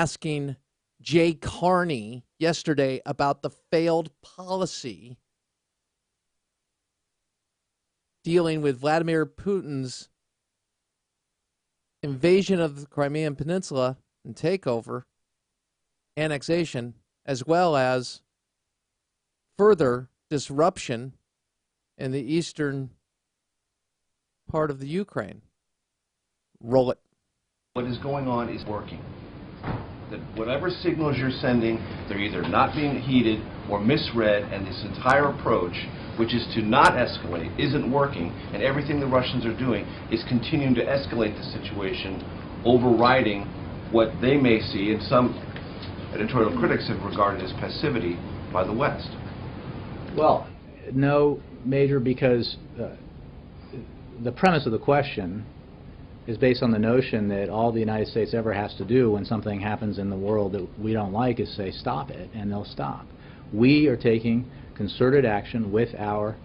asking Jay Carney yesterday about the failed policy dealing with Vladimir Putin's invasion of the Crimean Peninsula and takeover, annexation, as well as further disruption in the eastern part of the Ukraine. Roll it. What is going on is working. That whatever signals you're sending, they're either not being heeded or misread, and this entire approach, which is to not escalate, isn't working, and everything the Russians are doing is continuing to escalate the situation, overriding what they may see, and some editorial critics have regarded as passivity by the West. Well, no, Major, because the premise of the question is based on the notion that all the United States ever has to do when something happens in the world that we don't like is say, stop it, and they'll stop. We are taking concerted action with our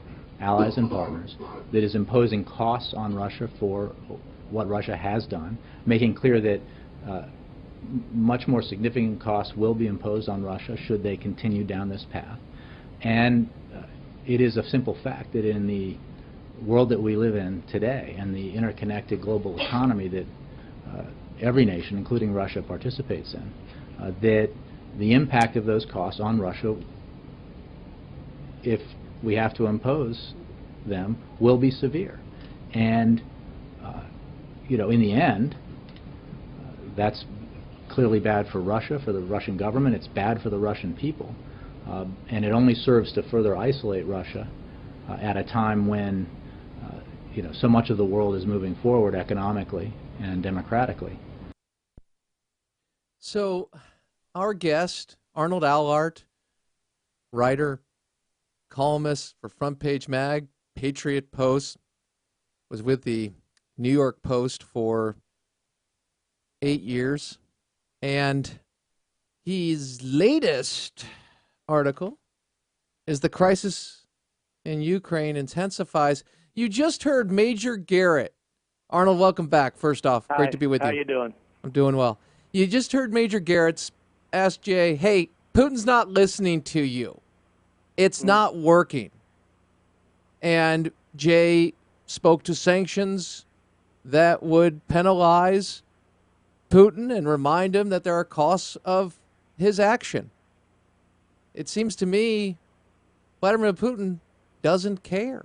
allies and partners that is imposing costs on Russia for what Russia has done, making clear that much more significant costs will be imposed on Russia should they continue down this path. And it is a simple fact that in the world that we live in today and the interconnected global economy that every nation, including Russia, participates in, that the impact of those costs on Russia, if we have to impose them, will be severe. And you know, in the end, that's clearly bad for Russia, for the Russian government. It's bad for the Russian people. And it only serves to further isolate Russia at a time when you know, so much of the world is moving forward economically and democratically. So our guest, Arnold Ahlert, writer, columnist for Front Page Mag, Patriot Post, was with the New York Post for 8 years. And his latest article is "The Crisis in Ukraine Intensifies." You just heard Major Garrett. Arnold, welcome back. First off, Hi, great to be with you. How you doing? I'm doing well. You just heard Major Garrett's ask Jay, hey, Putin's not listening to you. It's not working. And Jay spoke to sanctions that would penalize Putin and remind him that there are costs of his action. It seems to me Vladimir Putin doesn't care.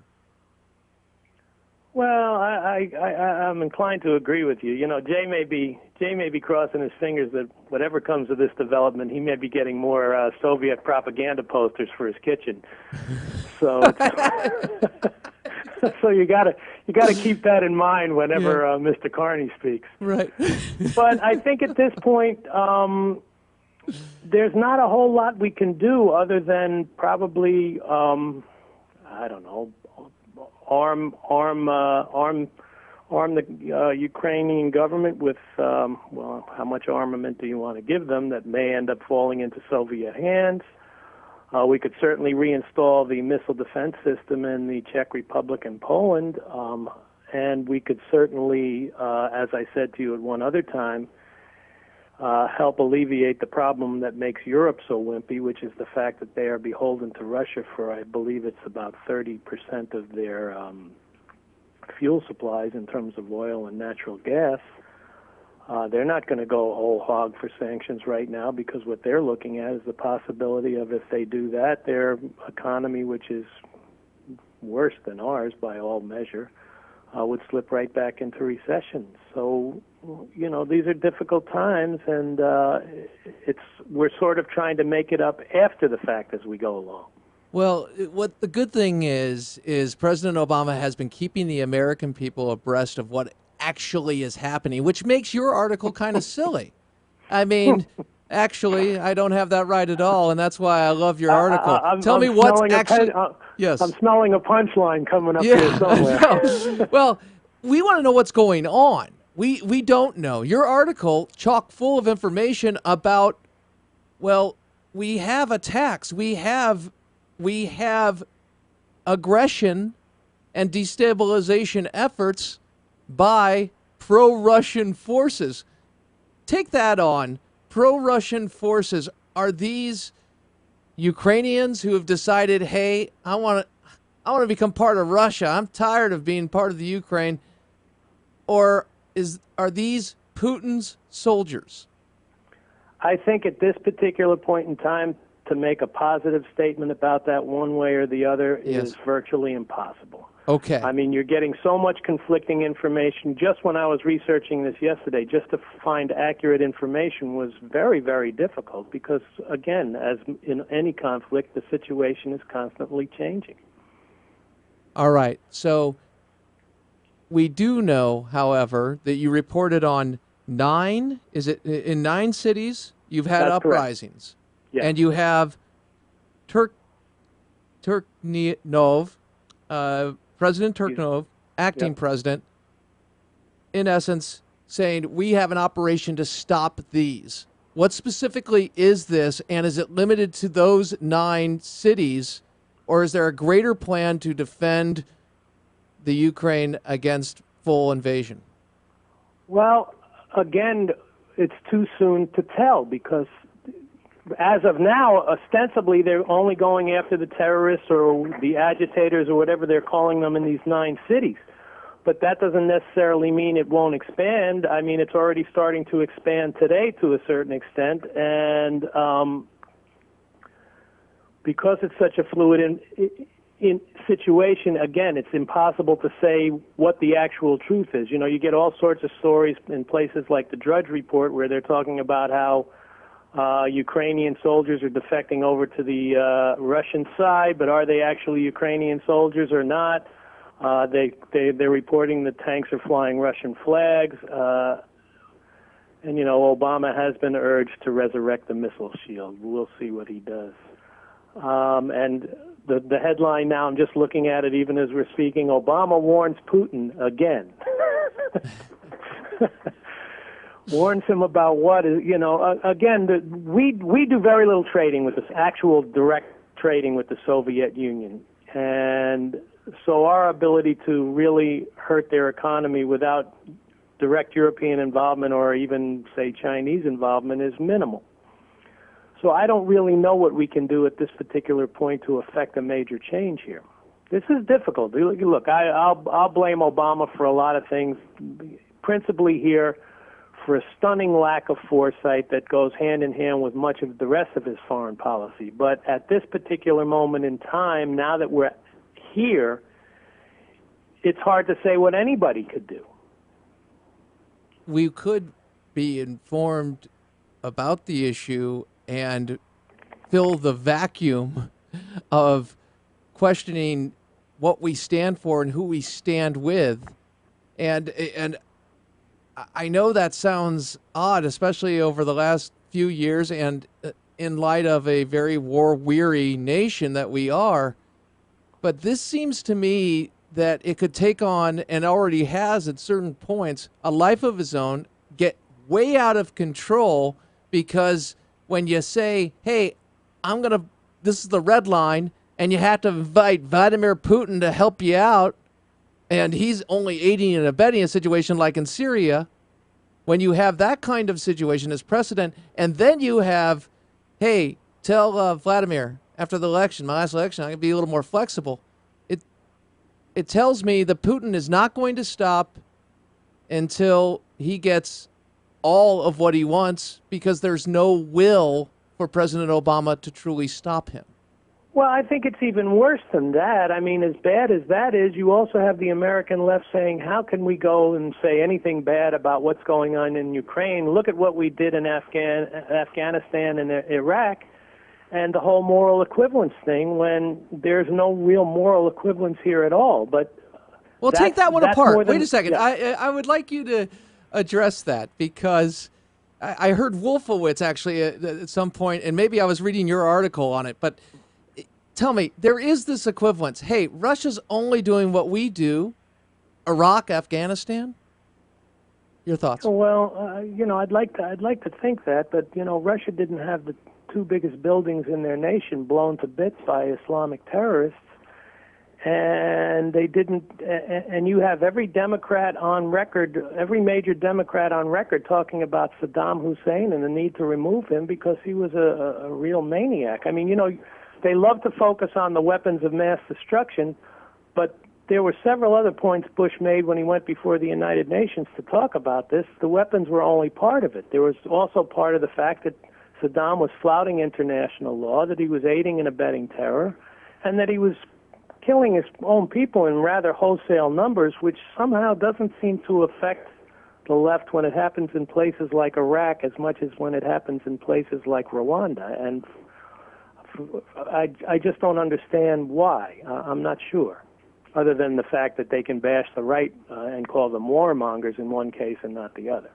Well, I'm inclined to agree with you. You know, Jay may be crossing his fingers that whatever comes of this development, he may be getting more Soviet propaganda posters for his kitchen. So, so you gotta keep that in mind whenever Mr. Carney speaks. Right. But I think at this point, there's not a whole lot we can do other than probably, I don't know, arm the Ukrainian government with, well, how much armament do you want to give them that may end up falling into Soviet hands? We could certainly reinstall the missile defense system in the Czech Republic and Poland, and we could certainly, as I said to you at one other time, help alleviate the problem that makes Europe so wimpy, which is the fact that they are beholden to Russia for, I believe it's about 30% of their fuel supplies in terms of oil and natural gas. They're not going to go whole hog for sanctions right now because what they're looking at is the possibility of, if they do that, their economy, which is worse than ours by all measure, would slip right back into recession. So, you know, these are difficult times, and we're sort of trying to make it up after the fact as we go along. Well, what the good thing is President Obama has been keeping the American people abreast of what actually is happening, which makes your article kind of silly. I mean, actually, I don't have that right at all, and that's why I love your article. Tell me what's actually... Yes. I'm smelling a punchline coming up here somewhere. No. Well, we want to know what's going on. We don't know. Your article, chock full of information about, well, we have attacks. We have aggression and destabilization efforts by pro-Russian forces. Take that on pro-Russian forces, are these Ukrainians who have decided, hey, I want to become part of Russia. I'm tired of being part of the Ukraine. Or are these Putin's soldiers? I think at this particular point in time, to make a positive statement about that one way or the other is virtually impossible. Okay. I mean, you're getting so much conflicting information. Just when I was researching this yesterday, just to find accurate information was very, very difficult because, again, as in any conflict, the situation is constantly changing. All right. So we do know, however, that you reported on in 9 cities you've had That's uprisings. Yes. And you have Turkmenov, President Turkmenov, acting president, in essence saying, we have an operation to stop these. What specifically is this, and is it limited to those 9 cities, or is there a greater plan to defend the Ukraine against full invasion? Well, again, it's too soon to tell because as of now, ostensibly, they're only going after the terrorists or the agitators or whatever they're calling them in these 9 cities. But that doesn't necessarily mean it won't expand. I mean, it's already starting to expand today to a certain extent. And because it's such a fluid in situation, again, it's impossible to say what the actual truth is. You know, you get all sorts of stories in places like the Drudge Report where they're talking about how Ukrainian soldiers are defecting over to the Russian side, but are they actually Ukrainian soldiers or not? They're reporting that tanks are flying Russian flags, and you know Obama has been urged to resurrect the missile shield. We'll see what he does. And the headline now, I'm just looking at it even as we're speaking. Obama warns Putin again. Warns him about what is, you know, again, we do very little trading with this, actual direct trading with the Soviet Union. And so our ability to really hurt their economy without direct European involvement or even, say, Chinese involvement is minimal. So I don't really know what we can do at this particular point to affect a major change here. This is difficult. Look, I'll blame Obama for a lot of things, principally here for a stunning lack of foresight that goes hand in hand with much of the rest of his foreign policy. But at this particular moment in time, now that we're here, it's hard to say what anybody could do. We could be informed about the issue and fill the vacuum of questioning what we stand for and who we stand with. And I know that sounds odd, especially over the last few years and in light of a very war-weary nation that we are. But this seems to me that it could take on, and already has at certain points, a life of its own, get way out of control, because when you say, hey, this is the red line, and you have to invite Vladimir Putin to help you out, and he's only aiding and abetting a situation like in Syria, when you have that kind of situation as precedent, and then you have, hey, tell Vladimir, after the election, my last election, I'm going to be a little more flexible. It tells me that Putin is not going to stop until he gets all of what he wants, because there's no will for President Obama to truly stop him. Well, I think it's even worse than that. I mean, as bad as that is, you also have the American left saying, how can we go and say anything bad about what's going on in Ukraine? Look at what we did in Afghanistan and Iraq, and the whole moral equivalence thing, when there's no real moral equivalence here at all. But well, take that one apart. Wait a second. Yeah. I would like you to address that, because I heard Wolfowitz actually at some point, and maybe I was reading your article on it, but tell me, there is this equivalence. Hey, Russia's only doing what we do, Iraq, Afghanistan? Your thoughts? Well, you know, I'd like to think that, but you know, Russia didn't have the 2 biggest buildings in their nation blown to bits by Islamic terrorists, and they didn't. And you have every Democrat on record, every major Democrat on record, talking about Saddam Hussein and the need to remove him because he was a real maniac. I mean, they love to focus on the weapons of mass destruction, but there were several other points Bush made when he went before the United Nations to talk about this. The weapons were only part of it. There was also part of the fact that Saddam was flouting international law, that he was aiding and abetting terror, and that he was killing his own people in rather wholesale numbers, which somehow doesn't seem to affect the left when it happens in places like Iraq as much as when it happens in places like Rwanda. And I just don't understand why. I'm not sure, other than the fact that they can bash the right and call them warmongers in one case and not the other.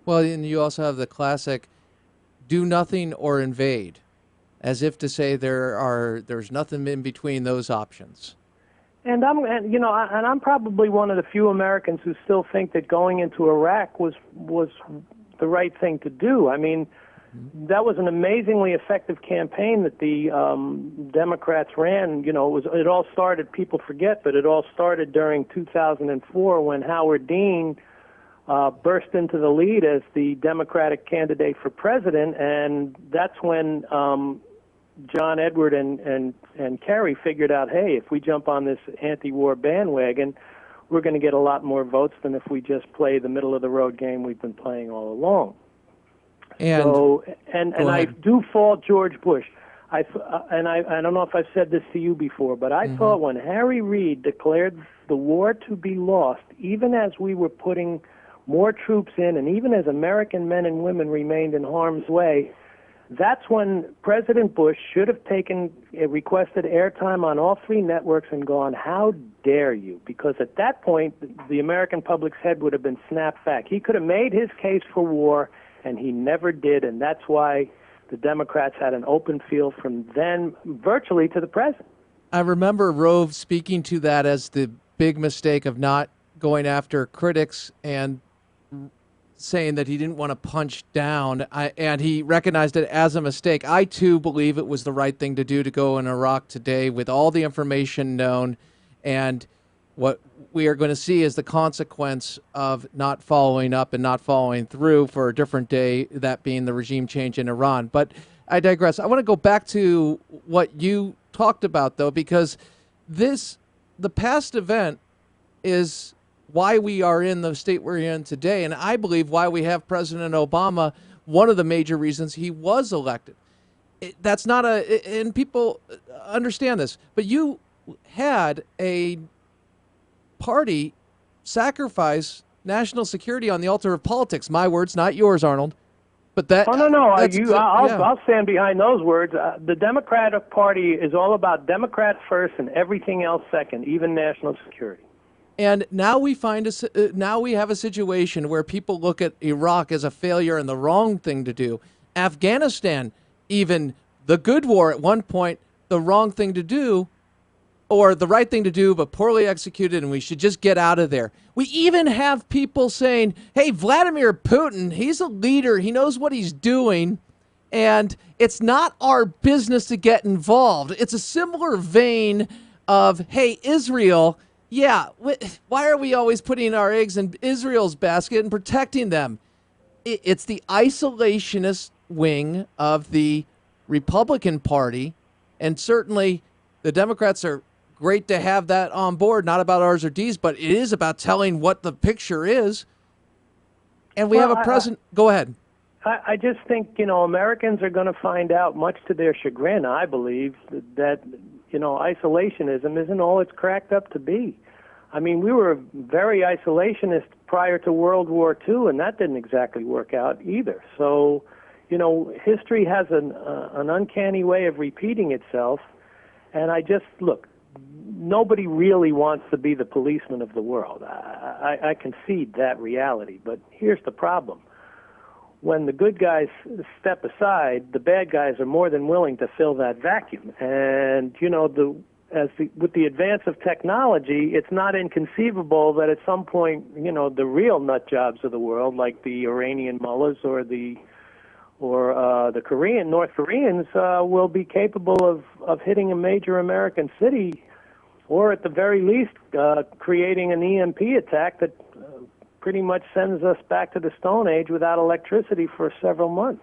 Well, and you also have the classic do nothing or invade, as if to say there's nothing in between those options. And I'm probably one of the few Americans who still think that going into Iraq was the right thing to do. I mean, that was an amazingly effective campaign that the Democrats ran. It all started, people forget, but it all started during 2004 when Howard Dean burst into the lead as the Democratic candidate for president, and that's when John Edward and Kerry figured out, hey, if we jump on this anti-war bandwagon, we're going to get a lot more votes than if we just play the middle-of-the-road game we've been playing all along. And I do fault George Bush. I don't know if I've said this to you before, but I thought when Harry Reid declared the war to be lost, even as we were putting more troops in, and even as American men and women remained in harm's way, that's when President Bush should have requested airtime on all three networks and gone, how dare you? Because at that point, the American public's head would have been snapped back. He could have made his case for war, and he never did, and that's why the Democrats had an open field from then virtually to the present. I remember Rove speaking to that as the big mistake of not going after critics and saying that he didn't want to punch down, and he recognized it as a mistake. I, too, believe it was the right thing to do to go in Iraq today with all the information known, and what we are going to see is the consequence of not following up and not following through for a different day, that being the regime change in Iran. But I digress. I want to go back to what you talked about, though, because the past event is why we are in the state we're in today, and I believe why we have President Obama, one of the major reasons he was elected. That's not and people understand this, but you had a party sacrifice national security on the altar of politics. My words, not yours, Arnold. But that. Oh no! I'll stand behind those words. The Democratic Party is all about Democrats first and everything else second, even national security. And now we now we have a situation where people look at Iraq as a failure and the wrong thing to do. Afghanistan, even the good war at one point, the wrong thing to do, or the right thing to do, but poorly executed, and we should just get out of there. We even have people saying, hey, Vladimir Putin, he's a leader. He knows what he's doing, and it's not our business to get involved. It's a similar vein of, hey, Israel, yeah, why are we always putting our eggs in Israel's basket and protecting them? It's the isolationist wing of the Republican Party, and certainly the Democrats are great to have that on board, not about R's or D's, but it is about telling what the picture is. And we have a president. Go ahead. I just think, Americans are going to find out, much to their chagrin, I believe, that, isolationism isn't all it's cracked up to be. I mean, we were very isolationist prior to World War II, and that didn't exactly work out either. So, history has an uncanny way of repeating itself, and look, nobody really wants to be the policeman of the world. I concede that reality, but here's the problem. When the good guys step aside, the bad guys are more than willing to fill that vacuum. And, with the advance of technology, it's not inconceivable that at some point, the real nut jobs of the world, like the Iranian mullahs or the North Koreans, will be capable of hitting a major American city or at the very least, creating an EMP attack that pretty much sends us back to the Stone Age without electricity for several months.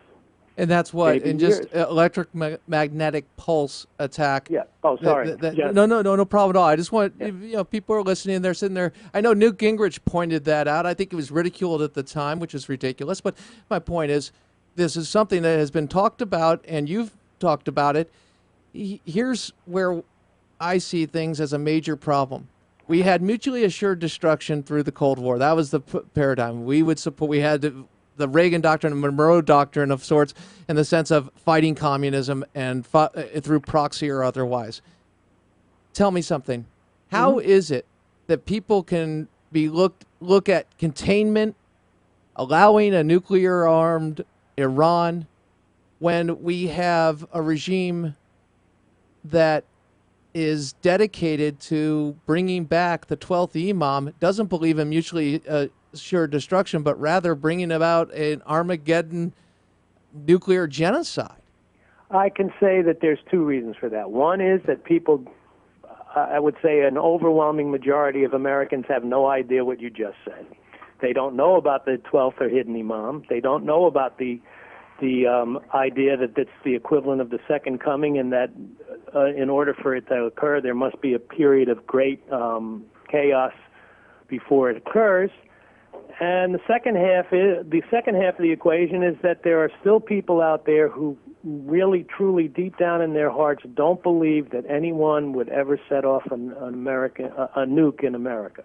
And that's what, Maybe and just years. electromagnetic pulse attack. Yeah. Oh, sorry. Yes. No problem at all. I just want, people are listening, they're sitting there. I know Newt Gingrich pointed that out. I think it was ridiculed at the time, which is ridiculous. But my point is, this is something that has been talked about, and you've talked about it. Here's where I see things as a major problem. We had mutually assured destruction through the Cold War. That was the paradigm. We would support, we had the Reagan doctrine, the Monroe doctrine of sorts, in the sense of fighting communism and through proxy or otherwise. Tell me something. How is it that people can be look at containment, allowing a nuclear-armed Iran, when we have a regime that is dedicated to bringing back the 12th Imam, doesn't believe in mutually assured destruction, but rather bringing about an Armageddon nuclear genocide? I can say that there's two reasons for that. One is that people, I would say an overwhelming majority of Americans have no idea what you just said. They don't know about the 12th or hidden Imam. They don't know about the idea that it's the equivalent of the second coming, and that in order for it to occur, there must be a period of great chaos before it occurs. And the second half of the equation is that there are still people out there who really, truly, deep down in their hearts, don't believe that anyone would ever set off a nuke in America.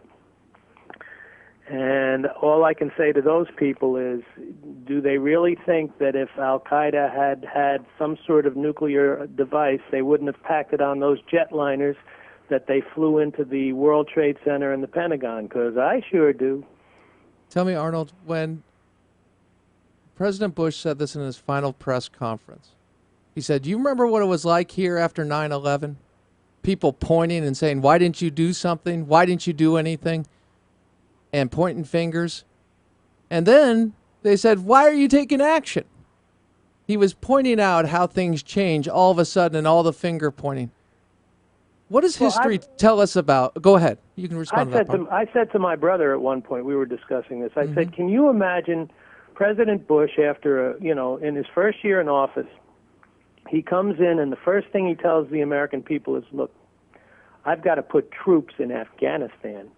And all I can say to those people is, do they really think that if Al-Qaeda had some sort of nuclear device, they wouldn't have packed it on those jetliners that they flew into the World Trade Center and the Pentagon? Because I sure do. Tell me, Arnold, when President Bush said this in his final press conference, he said, do you remember what it was like here after 9/11? People pointing and saying, why didn't you do something? Why didn't you do anything? And pointing fingers. And then they said, why are you taking action? He was pointing out how things change all of a sudden and all the finger pointing. What does history tell us about? Go ahead. You can respond to that part. I said to my brother at one point, we were discussing this, I said, can you imagine President Bush after, in his first year in office, he comes in and the first thing he tells the American people is, look, I've got to put troops in Afghanistan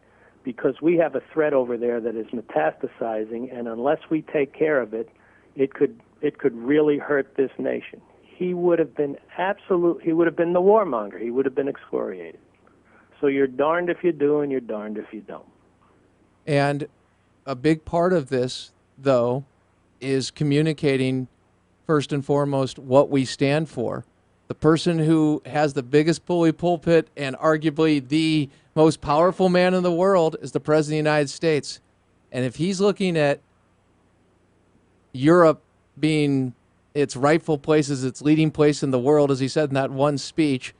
because we have a threat over there that is metastasizing, and unless we take care of it, it could really hurt this nation. He would have been he would have been the warmonger. He would have been excoriated. So you're darned if you do and you're darned if you don't. And a big part of this, though, is communicating first and foremost what we stand for. The person who has the biggest bully pulpit and arguably the most powerful man in the world is the President of the United States. And if he's looking at Europe being its rightful place as its leading place in the world, as he said in that one speech,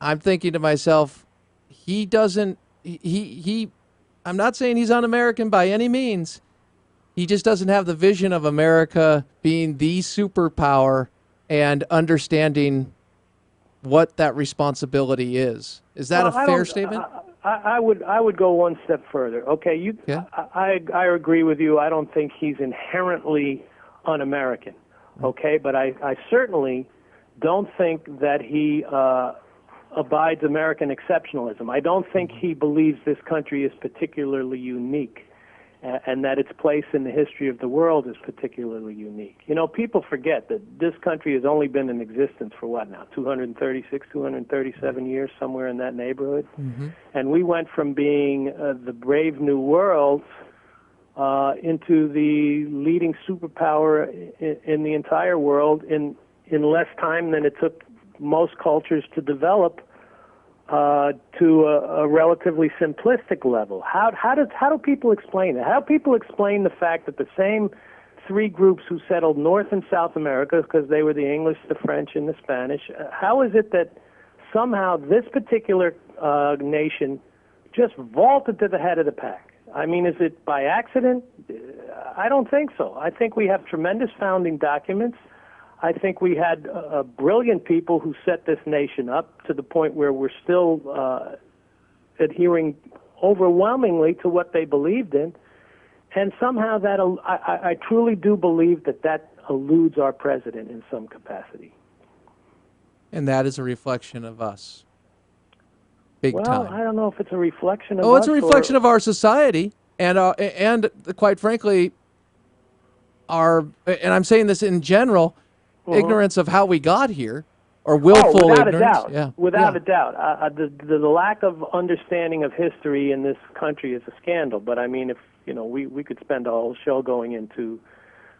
I'm thinking to myself, I'm not saying he's un-American by any means. He just doesn't have the vision of America being the superpower and understanding what that responsibility is. Is that a fair statement? I would go one step further. Okay, I agree with you. I don't think he's inherently un-American. Okay, but I certainly don't think that he abides American exceptionalism. I don't think he believes this country is particularly unique, and that its place in the history of the world is particularly unique. People forget that this country has only been in existence for what now, 236, 237 years, somewhere in that neighborhood. And we went from being the brave new world into the leading superpower in the entire world in less time than it took most cultures to develop to a relatively simplistic level. How do people explain it? How do people explain the fact that the same three groups who settled North and South America, because they were the English, the French, and the Spanish, how is it that somehow this particular nation just vaulted to the head of the pack? I mean, is it by accident? I don't think so. I think we have tremendous founding documents. I think we had brilliant people who set this nation up to the point where we're still adhering overwhelmingly to what they believed in. And somehow that I truly do believe that eludes our president in some capacity. And that is a reflection of us. Big well, time. I don't know if it's a reflection of Oh, us. it's a reflection of our society, and quite frankly, and I'm saying this in general, ignorance of how we got here, or willful without ignorance. a doubt. Yeah, Without a doubt. The lack of understanding of history in this country is a scandal. But I mean, if we could spend a whole show going into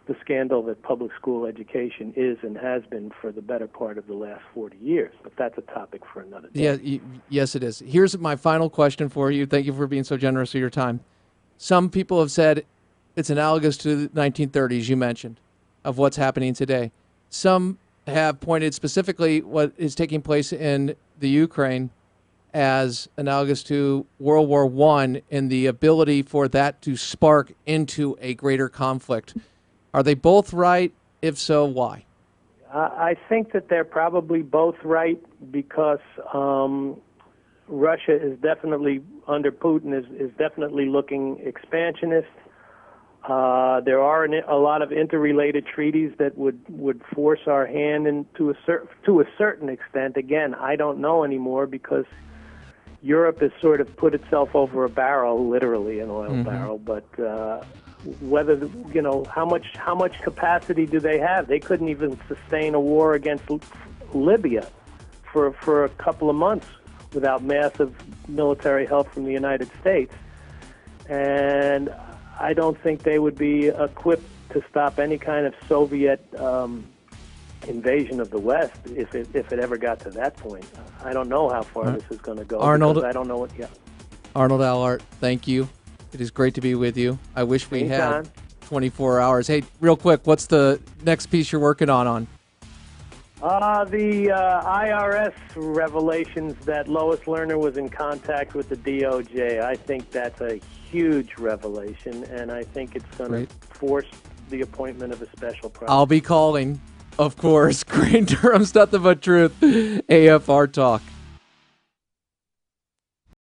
the scandal that public school education is and has been for the better part of the last 40 years. But that's a topic for another day. Yeah, yes, it is. Here's my final question for you. Thank you for being so generous with your time. Some people have said it's analogous to the 1930s, you mentioned, of what's happening today. Some have pointed specifically what is taking place in the Ukraine as analogous to World War I and the ability for that to spark into a greater conflict. Are they both right? If so, why? I think that they're probably both right because Russia is definitely, under Putin, is definitely looking expansionist. There are a lot of interrelated treaties that would force our hand to a certain extent. Again, I don't know anymore because Europe has sort of put itself over a barrel, literally an oil barrel. But whether how much capacity do they have? They couldn't even sustain a war against Libya for a couple of months without massive military help from the United States. And I don't think they would be equipped to stop any kind of Soviet invasion of the West if it ever got to that point. I don't know how far this is going to go. Arnold, I don't know what. Yeah. Arnold Ahlert, thank you. It is great to be with you. I wish we Anytime. had 24 hours. Hey, real quick, what's the next piece you're working on? The IRS revelations that Lois Lerner was in contact with the DOJ. I think that's a huge revelation, and I think it's going to force the appointment of a special prosecutor. I'll be calling, of course. Green Durham's Nothing But Truth, AFR Talk.